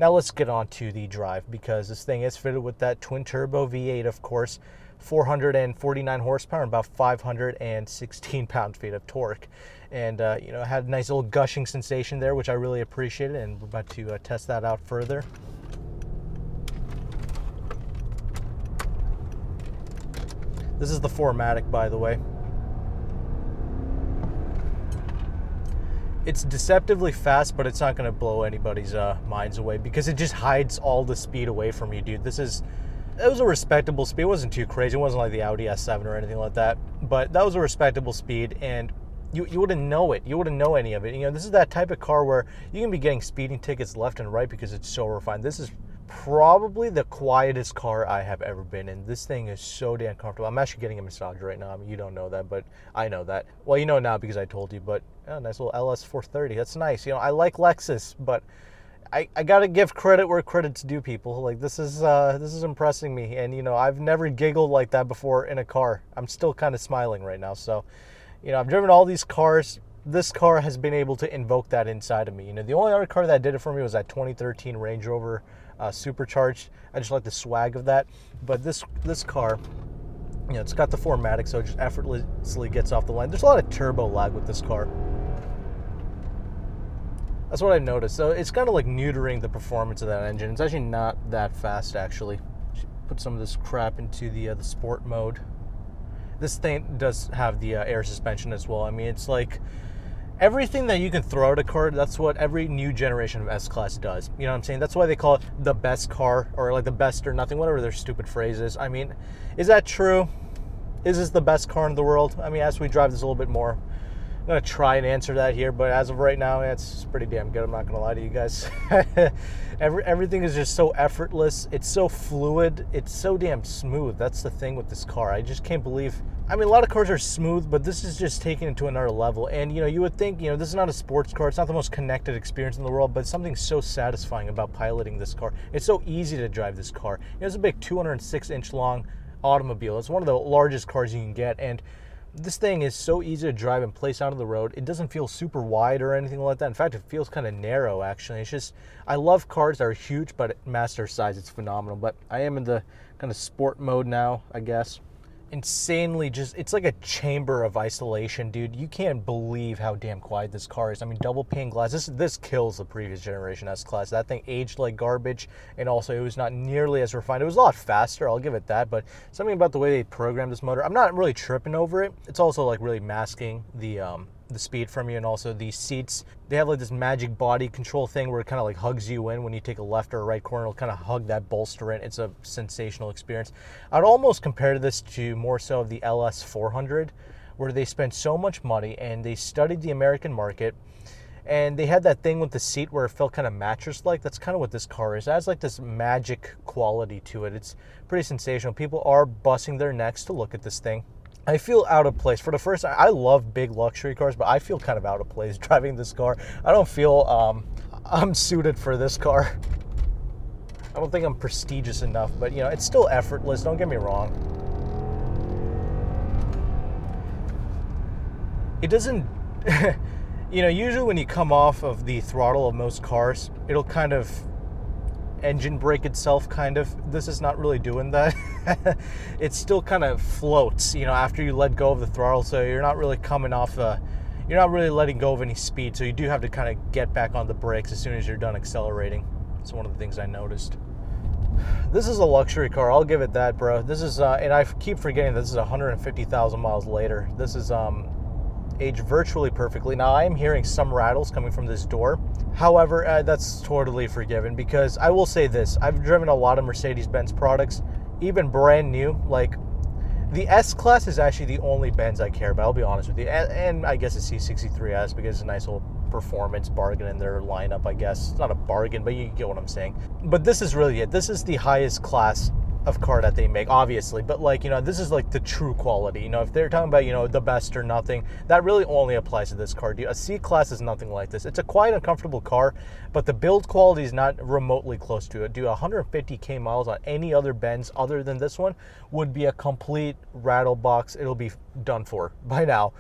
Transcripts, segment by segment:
Now let's get on to the drive, because this thing is fitted with that twin turbo V8, of course, 449 horsepower and about 516 pound-feet of torque. And, you know, had a nice little gushing sensation there, which I really appreciated, and we're about to test that out further. This is the 4MATIC, by the way. It's deceptively fast, but it's not going to blow anybody's minds away, because it just hides all the speed away from you, dude. It was a respectable speed. It wasn't too crazy. It wasn't like the Audi S7 or anything like that, but that was a respectable speed, and you wouldn't know it. You wouldn't know any of it. You know, this is that type of car where you can be getting speeding tickets left and right because it's so refined. This is probably the quietest car I have ever been in. This thing is so damn comfortable. I'm actually getting a massage right now. I mean, you don't know that, but I know that. Well, you know now because I told you, but nice little LS430. That's nice. You know, I like Lexus, but I gotta give credit where credit's due, people. Like, this is impressing me, and you know, I've never giggled like that before in a car. I'm still kind of smiling right now. So, you know, I've driven all these cars. This car has been able to invoke that inside of me. You know, the only other car that did it for me was that 2013 Range Rover Supercharged. I just like the swag of that. But this car, you know, it's got the 4MATIC, so it just effortlessly gets off the line. There's a lot of turbo lag with this car. That's what I noticed. So it's kind of like neutering the performance of that engine. It's actually not that fast, actually. Put some of this crap into the sport mode. This thing does have the air suspension as well. I mean, it's like everything that you can throw at a car, that's what every new generation of S-Class does. You know what I'm saying? That's why they call it the best car, or like the best or nothing, whatever their stupid phrase is. I mean, is that true? Is this the best car in the world? I mean, as we drive this a little bit more, I'm going to try and answer that here, but as of right now, it's pretty damn good. I'm not going to lie to you guys. Everything is just so effortless. It's so fluid. It's so damn smooth. That's the thing with this car. I just can't believe. I mean, a lot of cars are smooth, but this is just taking it to another level. And, you know, you would think, you know, this is not a sports car. It's not the most connected experience in the world, but something so satisfying about piloting this car. It's so easy to drive this car. You know, it's a big 206-inch long automobile. It's one of the largest cars you can get, and this thing is so easy to drive and place out on the road. It doesn't feel super wide or anything like that. In fact, it feels kind of narrow, actually. It's just, I love cars that are huge, but at master size, it's phenomenal. But I am in the kind of sport mode now, I guess. Insanely just, it's like a chamber of isolation, dude. You can't believe how damn quiet this car is. I mean, double pane glass. This kills the previous generation S-Class. That thing aged like garbage, and also it was not nearly as refined. It was a lot faster, I'll give it that, but something about the way they programmed this motor, I'm not really tripping over it. It's also like really masking the speed from you, and also the seats. They have like this magic body control thing where it kind of like hugs you in when you take a left or a right corner. It'll kind of hug that bolster in. It's a sensational experience. I'd almost compare this to more so of the LS400, where they spent so much money and they studied the American market, and they had that thing with the seat where it felt kind of mattress-like. That's kind of what this car is. It has like this magic quality to it. It's pretty sensational. People are busting their necks to look at this thing. I feel out of place. For the first time, I love big luxury cars, but I feel kind of out of place driving this car. I don't feel I'm suited for this car. I don't think I'm prestigious enough, but you know, it's still effortless, don't get me wrong. It doesn't, you know, usually when you come off of the throttle of most cars, it'll kind of engine brake itself, kind of. This is not really doing that. It still kind of floats, you know, after you let go of the throttle, so you're not really coming off you're not really letting go of any speed, so you do have to kind of get back on the brakes as soon as you're done accelerating. It's one of the things I noticed. This is a luxury car, I'll give it that, bro. This is and I keep forgetting this is 150,000 miles later. This is aged virtually perfectly. Now, I am hearing some rattles coming from this door. However, that's totally forgiven, because I will say this. I've driven a lot of Mercedes-Benz products, even brand new. Like, the S-Class is actually the only Benz I care about, I'll be honest with you. And I guess the C63S, because it's a nice little performance bargain in their lineup, I guess. It's not a bargain, but you get what I'm saying. But this is really it. This is the highest class of car that they make, obviously, but like, you know, this is like the true quality. You know, if they're talking about, you know, the best or nothing, that really only applies to this car. A C-Class is nothing like this. It's a quiet and comfortable car, but the build quality is not remotely close to it. 150k miles on any other Benz other than this one would be a complete rattle box. It'll be done for by now.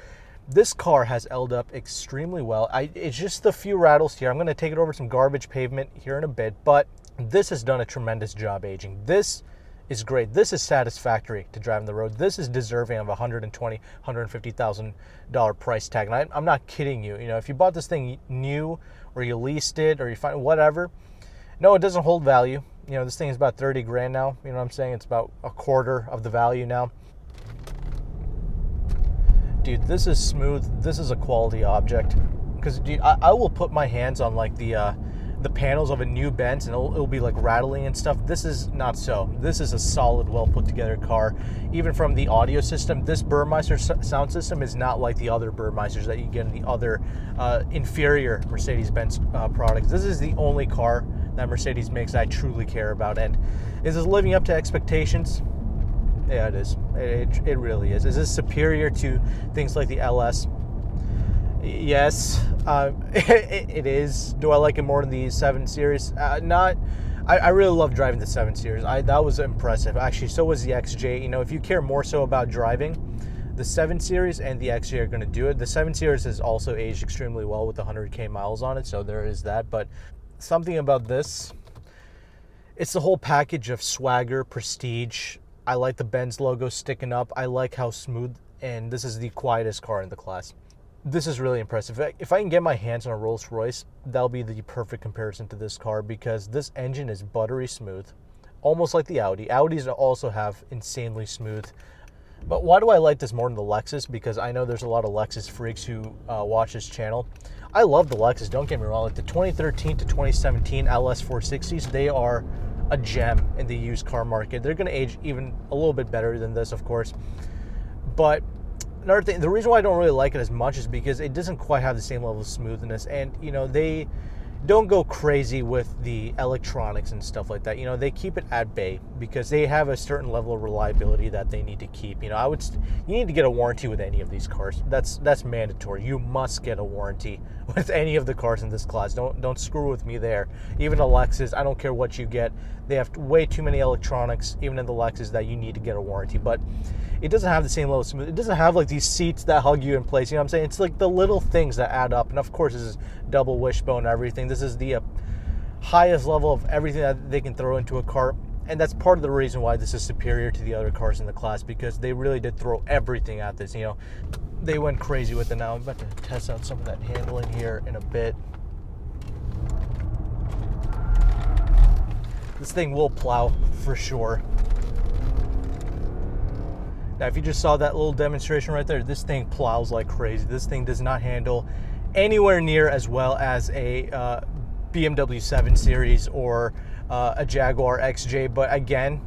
This car has held up extremely well. It's just the few rattles here. I'm going to take it over some garbage pavement here in a bit, but this has done a tremendous job aging. This is great. This is satisfactory to drive on the road. This is deserving of $120,000, $150,000 price tag. And I'm not kidding you. You know, if you bought this thing new, or you leased it, or you find whatever, no, it doesn't hold value. You know, this thing is about 30 grand now. You know what I'm saying? It's about a quarter of the value now. Dude, this is smooth. This is a quality object. Because I will put my hands on like the panels of a new Benz, and it'll be like rattling and stuff. This is not so. This is a solid, well put together car. Even from the audio system, this Burmeister sound system is not like the other Burmeisters that you get in the other inferior Mercedes-Benz products. This is the only car that Mercedes makes that I truly care about. And is this living up to expectations? Yeah, it is. It really is. Is this superior to things like the LS? Yes, it is. Do I like it more than the 7 Series? Not. I really love driving the 7 Series. That was impressive. Actually, so was the XJ. You know, if you care more so about driving, the 7 Series and the XJ are going to do it. The 7 Series has also aged extremely well with 100K miles on it, so there is that. But something about this, it's the whole package of swagger, prestige. I like the Benz logo sticking up. I like how smooth, and this is the quietest car in the class. This is really impressive. If I can get my hands on a Rolls Royce, that'll be the perfect comparison to this car, because this engine is buttery smooth, almost like the Audi. Audis also have insanely smooth. But why do I like this more than the Lexus? Because I know there's a lot of Lexus freaks who watch this channel. I love the Lexus, don't get me wrong. Like the 2013 to 2017 LS 460s, they are a gem in the used car market. They're going to age even a little bit better than this, of course. But another thing, the reason why I don't really like it as much is because it doesn't quite have the same level of smoothness. And, you know, they don't go crazy with the electronics and stuff like that. You know, they keep it at bay because they have a certain level of reliability that they need to keep. You know, you need to get a warranty with any of these cars. That's mandatory. You must get a warranty with any of the cars in this class. Don't screw with me there. Even a Lexus, I don't care what you get. They have way too many electronics, even in the Lexus, that you need to get a warranty. But it doesn't have the same level of smooth. It doesn't have like these seats that hug you in place. You know what I'm saying? It's like the little things that add up. And of course, this is double wishbone and everything. This is the highest level of everything that they can throw into a car. And that's part of the reason why this is superior to the other cars in the class, because they really did throw everything at this. You know, they went crazy with it. Now I'm about to test out some of that handling here in a bit. This thing will plow for sure. Now, if you just saw that little demonstration right there, this thing plows like crazy. This thing does not handle anywhere near as well as a BMW 7 Series or a Jaguar XJ. But again,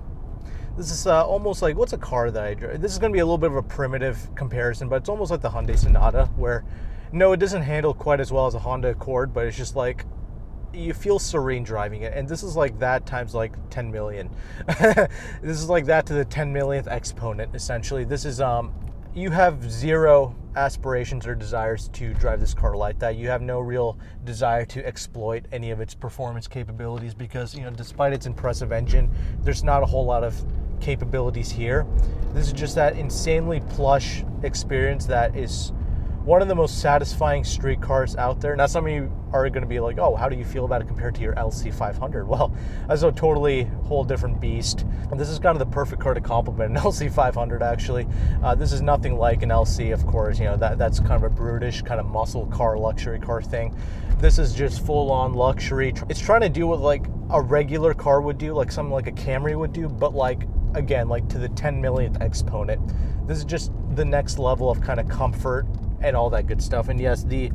this is almost like, what's a car that I drive? This is going to be a little bit of a primitive comparison, but it's almost like the Hyundai Sonata, where, no, it doesn't handle quite as well as a Honda Accord, but it's just like, you feel serene driving it. And this is like that times like 10 million. This is like that to the 10 millionth exponent, essentially. This is, you have zero aspirations or desires to drive this car like that. You have no real desire to exploit any of its performance capabilities because, you know, despite its impressive engine, there's not a whole lot of capabilities here. This is just that insanely plush experience that is one of the most satisfying street cars out there. Now, some of you are going to be like, oh, how do you feel about it compared to your LC500? Well, that's a totally whole different beast. And this is kind of the perfect car to complement an LC500, actually. This is nothing like an LC, of course. You know, that's kind of a brutish, kind of muscle car, luxury car thing. This is just full-on luxury. It's trying to do what, like, a regular car would do, like something like a Camry would do, but, like, again, like to the 10 millionth exponent. This is just the next level of kind of comfort and all that good stuff. And yes, the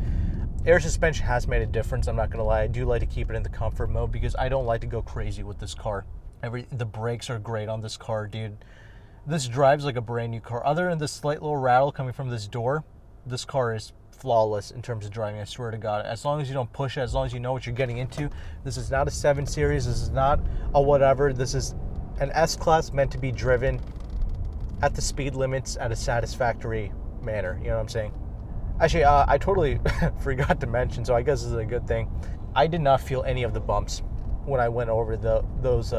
air suspension has made a difference. I'm not gonna lie, I do like to keep it in the comfort mode because I don't like to go crazy with this car. The brakes are great on this car, dude. This drives like a brand new car. Other than this slight little rattle coming from this door, this car is flawless in terms of driving, I swear to God. As long as you don't push it, as long as you know what you're getting into. This is not a 7 Series, this is not a whatever. This is an S-Class meant to be driven at the speed limits at a satisfactory manner, you know what I'm saying? Actually, I totally forgot to mention, so I guess this is a good thing. I did not feel any of the bumps when I went over those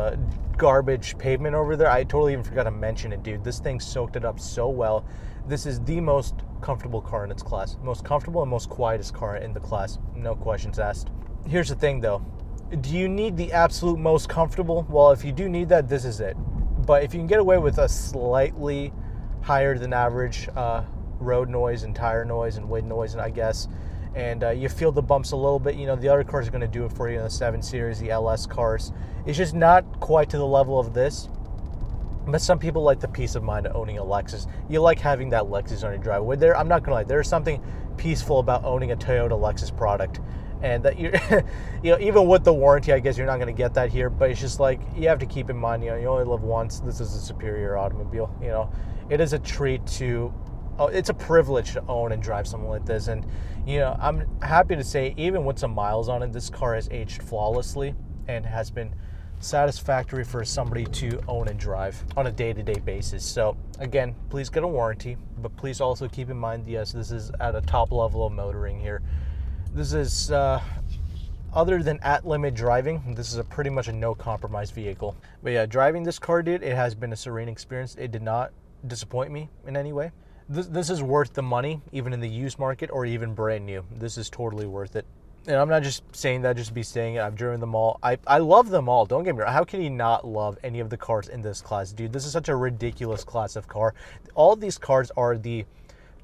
garbage pavement over there. I totally even forgot to mention it, dude. This thing soaked it up so well. This is the most comfortable car in its class. Most comfortable and most quietest car in the class. No questions asked. Here's the thing though. Do you need the absolute most comfortable? Well, if you do need that, this is it. But if you can get away with a slightly higher than average road noise and tire noise and wind noise, and I guess, and you feel the bumps a little bit, the other cars are going to do it for you, the 7 Series, the LS cars. It's just not quite to the level of this. But some people like the peace of mind of owning a Lexus. You like having that Lexus on your driveway. I'm not going to lie, there's something peaceful about owning a Toyota Lexus product. And that you even with the warranty, I guess you're not going to get that here, but it's just like, you have to keep in mind, you only live once. This is a superior automobile. It is a treat to, it's a privilege to own and drive something like this. And I'm happy to say, even with some miles on it, this car has aged flawlessly and has been satisfactory for somebody to own and drive on a day-to-day basis. So again, please get a warranty, but please also keep in mind, yes, this is at a top level of motoring here. This is, other than at-limit driving, this is a pretty much a no-compromise vehicle. But yeah, driving this car, dude, it has been a serene experience. It did not disappoint me in any way. This is worth the money, even in the used market or even brand new. This is totally worth it. And I'm not just saying that just to be saying it. I've driven them all. I love them all. Don't get me wrong. How can you not love any of the cars in this class? Dude, this is such a ridiculous class of car. All of these cars are the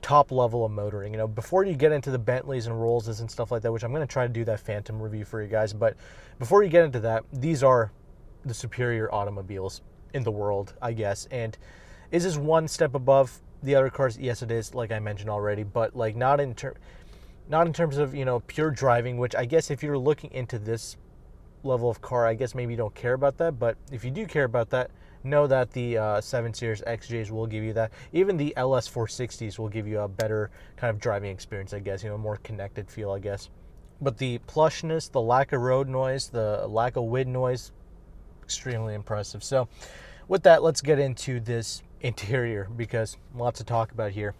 top level of motoring. Before you get into the Bentleys and Rollses and stuff like that, which I'm going to try to do that Phantom review for you guys, but before you get into that, these are the superior automobiles in the world, I guess. And is this one step above the other cars? Yes, it is, like I mentioned already, but like not in terms of pure driving, which I guess if you're looking into this level of car, I guess maybe you don't care about that. But if you do care about that, know that the 7 Series XJs will give you that. Even the LS 460s will give you a better kind of driving experience, I guess, more connected feel, I guess. But the plushness, the lack of road noise, the lack of wind noise, extremely impressive. So with that, let's get into this interior, because lots to talk about here.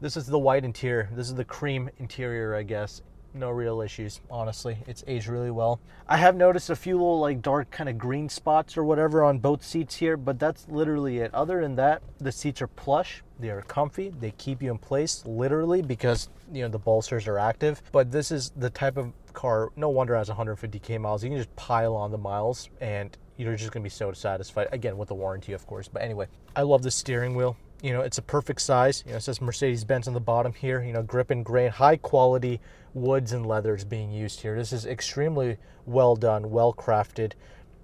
This is the white interior. This is the cream interior, I guess. No real issues, honestly. It's aged really well. I have noticed a few little like dark kind of green spots or whatever on both seats here, but that's literally it. Other than that, the seats are plush. They are comfy. They keep you in place, literally, because the bolsters are active. But this is the type of car, no wonder it has 150k miles. You can just pile on the miles and you're just gonna be so satisfied. Again, with the warranty, of course. But anyway, I love the steering wheel. It's a perfect size. It says Mercedes Benz on the bottom here. Grip and grain, high quality woods and leathers being used here. This is extremely well done, well crafted.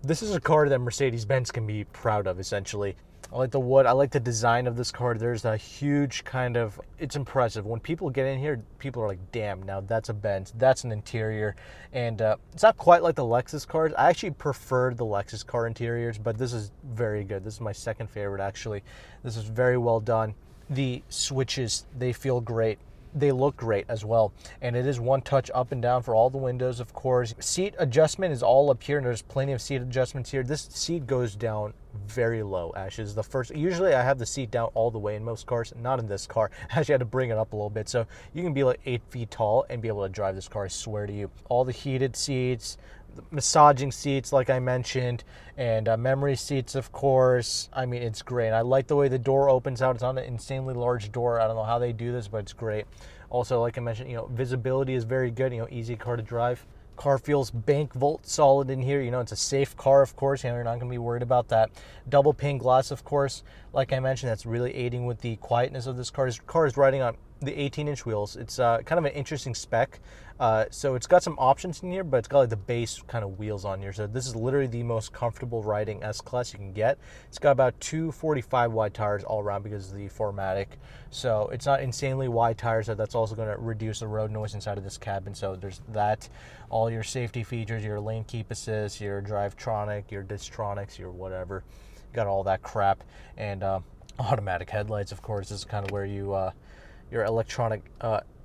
This is a car that Mercedes Benz can be proud of, essentially. I like the wood. I like the design of this car. There's a huge it's impressive. When people get in here, people are like, damn, now that's a Benz. That's an interior. And it's not quite like the Lexus cars. I actually prefer the Lexus car interiors, but this is very good. This is my second favorite, actually. This is very well done. The switches, they feel great. They look great as well. And it is one touch up and down for all the windows, of course. Seat adjustment is all up here, and there's plenty of seat adjustments here. This seat goes down very low, Ashes. Usually I have the seat down all the way in most cars, not in this car. I actually had to bring it up a little bit. So you can be like 8 feet tall and be able to drive this car, I swear to you. All the heated seats, massaging seats, like I mentioned, and memory seats, of course. I mean, it's great. I like the way the door opens out. It's not an insanely large door. I don't know how they do this, but it's great. Also, like I mentioned, visibility is very good. Easy car to drive. Car feels bank vault solid in here. It's a safe car, of course. You're not going to be worried about that. Double pane glass, of course. Like I mentioned, that's really aiding with the quietness of this car. This car is riding on the 18-inch wheels. It's kind of an interesting spec. So it's got some options in here, but it's got like the base kind of wheels on here. So this is literally the most comfortable riding S-Class you can get. It's got about 245 wide tires all around because of the 4MATIC. So it's not insanely wide tires, so that's also going to reduce the road noise inside of this cabin. So there's that. All your safety features, your lane keep assist, your Drivetronic, your Distronics, your whatever. Got all that crap. And automatic headlights, of course. This is kind of where your electronic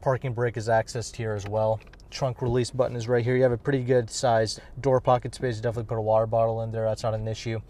parking brake is accessed here as well. Trunk release button is right here. You have a pretty good sized door pocket space. Definitely put a water bottle in there. That's not an issue.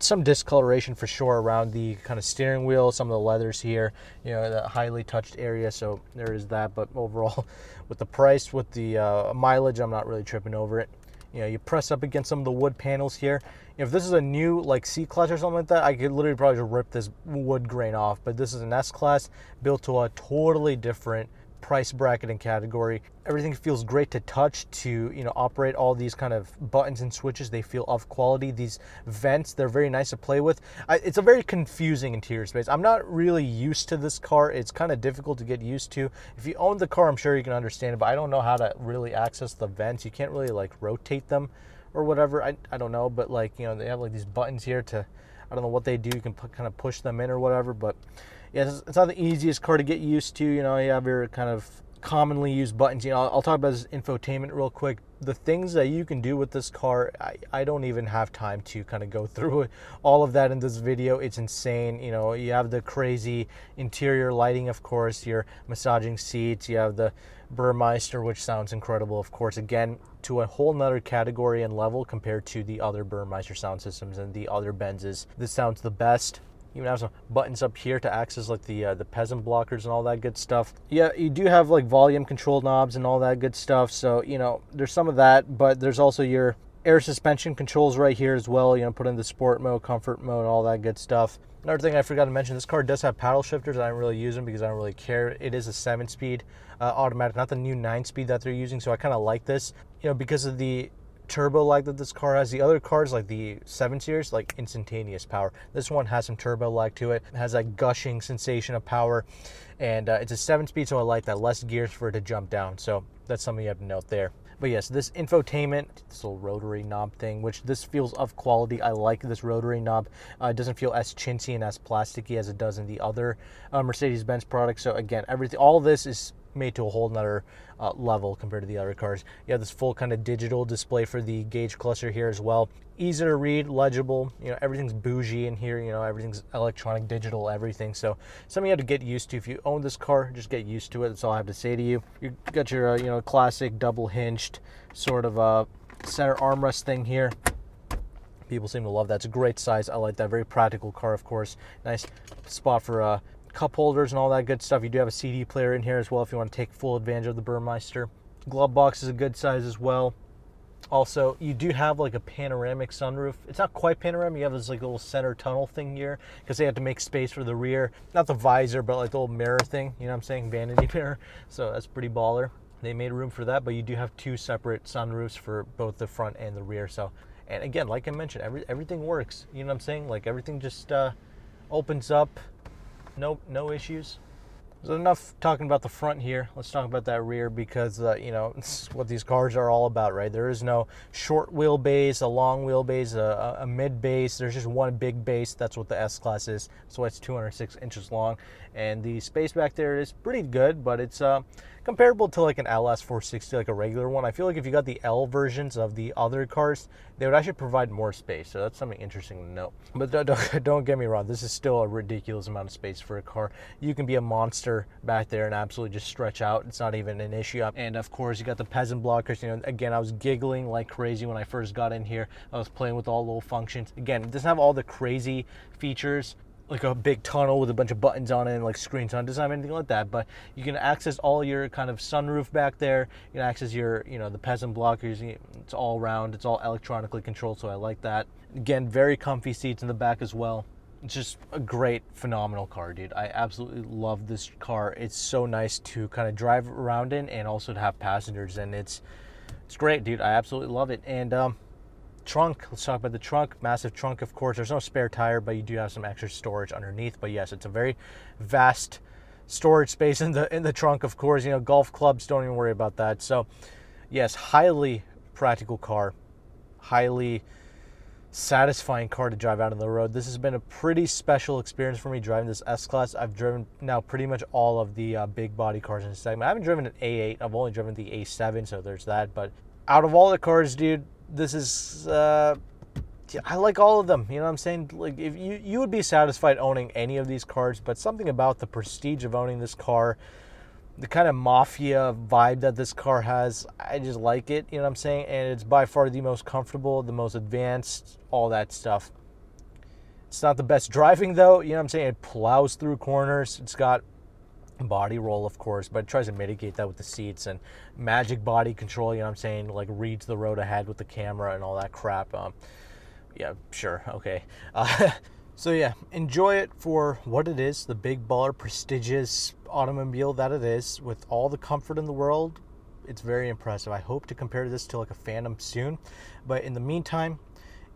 Some discoloration for sure around the kind of steering wheel, some of the leathers here, the highly touched area. So there is that. But overall, with the price, with the mileage, I'm not really tripping over it. You know, you press up against some of the wood panels here. If this is a new like C class or something like that, I could literally probably just rip this wood grain off. But this is an S class built to a totally different price bracket and category. Everything feels great to touch, to, you know, operate all these kind of buttons and switches. They feel of quality. These vents, they're very nice to play with. It's a very confusing interior space. I'm not really used to this car. It's kind of difficult to get used to. If you own the car, I'm sure you can understand it, but I don't know how to really access the vents. You can't really like rotate them or whatever. I don't know, but like, you know, they have like these buttons here to, I don't know what they do. You can kind of push them in or whatever, but yeah, it's not the easiest car to get used to. You know, you have your kind of commonly used buttons. You know, I'll talk about this infotainment real quick. The things that you can do with this car, I don't even have time to kind of go through it, all of that in this video. It's insane. You know, you have the crazy interior lighting, of course, your massaging seats, you have the Burmeister, which sounds incredible, of course, again, to a whole nother category and level compared to the other Burmeister sound systems and the other Benzes. This sounds the best. You even have some buttons up here to access like the peasant blockers and all that good stuff. Yeah, you do have like volume control knobs and all that good stuff. So, you know, there's some of that, but there's also your air suspension controls right here as well. You know, put in the sport mode, comfort mode, all that good stuff. Another thing I forgot to mention, this car does have paddle shifters. I don't really use them because I don't really care. It is a 7-speed automatic, not the new 9-speed that they're using. So I kind of like this, you know, because of the turbo lag that this car has. The other cars like the 7 Series, like instantaneous power. This one has some turbo lag to it. It has that gushing sensation of power, and it's a 7-speed, so I like that. Less gears for it to jump down, so that's something you have to note there. But yes, this infotainment, this little rotary knob thing, which this feels of quality. I like this rotary knob. It doesn't feel as chintzy and as plasticky as it does in the other Mercedes-Benz products. So again, all this is made to a whole nother level compared to the other cars. You have this full kind of digital display for the gauge cluster here as well. Easy to read, legible, you know, everything's bougie in here, you know, everything's electronic, digital, everything. So something you have to get used to. If you own this car, just get used to it. That's all I have to say to you. You got your, you know, classic double hinged sort of center armrest thing here. People seem to love that. It's a great size. I like that. Very practical car, of course. Nice spot for cup holders and all that good stuff. You do have a CD player in here as well if you want to take full advantage of the Burmeister. Glove box is a good size as well. Also, you do have like a panoramic sunroof. It's not quite panoramic. You have this like little center tunnel thing here because they have to make space for the rear. Not the visor, but like the little mirror thing. You know what I'm saying? Vanity mirror. So that's pretty baller. They made room for that, but you do have 2 separate sunroofs for both the front and the rear. So, and again, like I mentioned, everything works. You know what I'm saying? Like everything just opens up. No issues. So enough talking about the front here. Let's talk about that rear because, you know, it's what these cars are all about, right? There is no short wheelbase, a long wheelbase, a mid base. There's just one big base. That's what the S-Class is. That's why it's 206 inches long. And the space back there is pretty good, but it's comparable to like an LS 460, like a regular one. I feel like if you got the L versions of the other cars, they would actually provide more space. So that's something interesting to note. But don't get me wrong, this is still a ridiculous amount of space for a car. You can be a monster back there and absolutely just stretch out. It's not even an issue. And of course, you got the peasant blockers. You know, again, I was giggling like crazy when I first got in here. I was playing with all the little functions. Again, it doesn't have all the crazy features, like a big tunnel with a bunch of buttons on it and like screens on it. It doesn't have anything like that, but you can access all your kind of sunroof back there. You can access your, you know, the peasant blockers. It's all round. It's all electronically controlled, so I like that. Again, very comfy seats in the back as well. It's just a great, phenomenal car, dude. I absolutely love this car. It's so nice to kind of drive around in and also to have passengers, and it's great, dude. I absolutely love it. And trunk, let's talk about the trunk. Massive trunk, of course. There's no spare tire, but you do have some extra storage underneath. But yes, it's a very vast storage space in the trunk, of course. You know, golf clubs, don't even worry about that. So yes, highly practical car, highly satisfying car to drive out on the road. This has been a pretty special experience for me driving this S-Class. I've driven now pretty much all of the big body cars in the segment. I haven't driven an A8. I've only driven the A7, so there's that. But out of all the cars, dude, this is I like all of them. You know what I'm saying? Like, if you would be satisfied owning any of these cars, but something about the prestige of owning this car, the kind of mafia vibe that this car has, I just like it. You know what I'm saying? And it's by far the most comfortable, the most advanced, all that stuff. It's not the best driving though. You know what I'm saying? It plows through corners. It's got body roll, of course, but it tries to mitigate that with the seats and magic body control, you know what I'm saying, like reads the road ahead with the camera and all that crap. Yeah, sure, okay. So yeah, enjoy it for what it is, the big baller, prestigious automobile that it is, with all the comfort in the world. It's very impressive. I hope to compare this to like a Phantom soon, but in the meantime,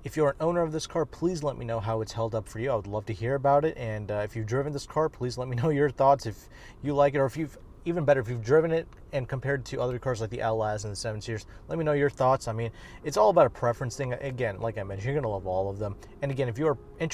if you're an owner of this car, please let me know how it's held up for you. I would love to hear about it. And if you've driven this car, please let me know your thoughts. If you like it, or if you've, even better, if you've driven it and compared to other cars like the LS and the 7 Series, let me know your thoughts. I mean, it's all about a preference thing. Again, like I mentioned, you're going to love all of them. And again, if you're interested